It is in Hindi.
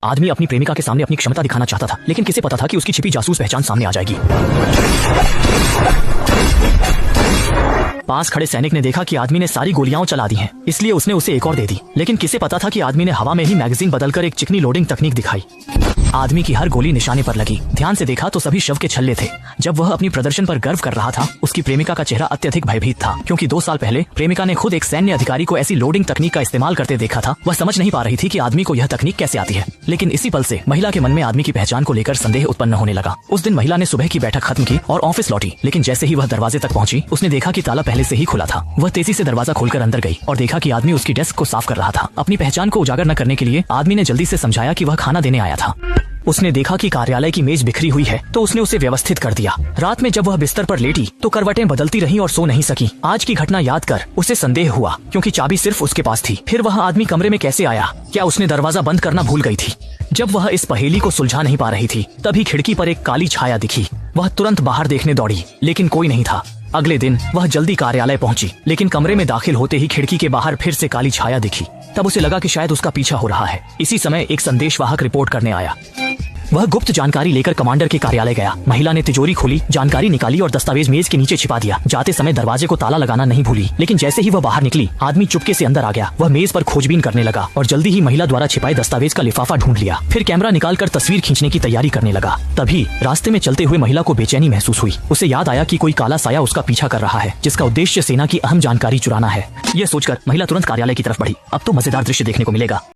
आदमी अपनी प्रेमिका के सामने अपनी क्षमता दिखाना चाहता था, लेकिन किसे पता था कि उसकी छिपी जासूस पहचान सामने आ जाएगी। पास खड़े सैनिक ने देखा कि आदमी ने सारी गोलियां चला दी हैं, इसलिए उसने उसे एक और दे दी। लेकिन किसे पता था कि आदमी ने हवा में ही मैगजीन बदलकर एक चिकनी लोडिंग तकनीक दिखाई। आदमी की हर गोली निशाने पर लगी। ध्यान से देखा तो सभी शव के छल्ले थे। जब वह अपनी प्रदर्शन पर गर्व कर रहा था, उसकी प्रेमिका का चेहरा अत्यधिक भयभीत था, क्योंकि 2 साल पहले प्रेमिका ने खुद एक सैन्य अधिकारी को ऐसी लोडिंग तकनीक का इस्तेमाल करते देखा था। वह समझ नहीं पा रही थी कि आदमी को यह तकनीक कैसे आती है। लेकिन इसी पल से महिला के मन में आदमी की पहचान को लेकर संदेह उत्पन्न होने लगा। उस दिन महिला ने सुबह की बैठक खत्म की और ऑफिस लौटी, लेकिन जैसे ही वह दरवाजे तक पहुंची, उसने देखा कि ताला पहले से ही खुला था। वह तेजी से दरवाजा खोलकर अंदर गई और देखा कि आदमी उसकी डेस्क को साफ कर रहा था। अपनी पहचान को उजागर न करने के लिए आदमी ने जल्दी से समझाया कि वह खाना देने आया था। उसने देखा कि कार्यालय की मेज बिखरी हुई है, तो उसने उसे व्यवस्थित कर दिया। रात में जब वह बिस्तर पर लेटी तो करवटें बदलती रहीं और सो नहीं सकी। आज की घटना याद कर उसे संदेह हुआ, क्योंकि चाबी सिर्फ उसके पास थी। फिर वह आदमी कमरे में कैसे आया? क्या उसने दरवाजा बंद करना भूल गई थी? जब वह इस पहेली को सुलझा नहीं पा रही थी, तभी खिड़की पर एक काली छाया दिखी। वह तुरंत बाहर देखने दौड़ी, लेकिन कोई नहीं था। अगले दिन वह जल्दी कार्यालय पहुंची, लेकिन कमरे में दाखिल होते ही खिड़की के बाहर फिर से काली छाया दिखी। तब उसे लगा कि शायद उसका पीछा हो रहा है। इसी समय एक संदेशवाहक रिपोर्ट करने आया। वह गुप्त जानकारी लेकर कमांडर के कार्यालय गया। महिला ने तिजोरी खोली, जानकारी निकाली और दस्तावेज मेज के नीचे छिपा दिया। जाते समय दरवाजे को ताला लगाना नहीं भूली। लेकिन जैसे ही वह बाहर निकली, आदमी चुपके से अंदर आ गया। वह मेज पर खोजबीन करने लगा और जल्दी ही महिला द्वारा छिपाए दस्तावेज का लिफाफा ढूंढ लिया। फिर कैमरा निकालकर तस्वीर खींचने की तैयारी करने लगा। तभी रास्ते में चलते हुए महिला को बेचैनी महसूस हुई। उसे याद आया कि कोई काला साया उसका पीछा कर रहा है, जिसका उद्देश्य सेना की अहम जानकारी चुराना है। यह सोचकर महिला तुरंत कार्यालय की तरफ बढ़ी। अब तो मजेदार दृश्य देखने को मिलेगा।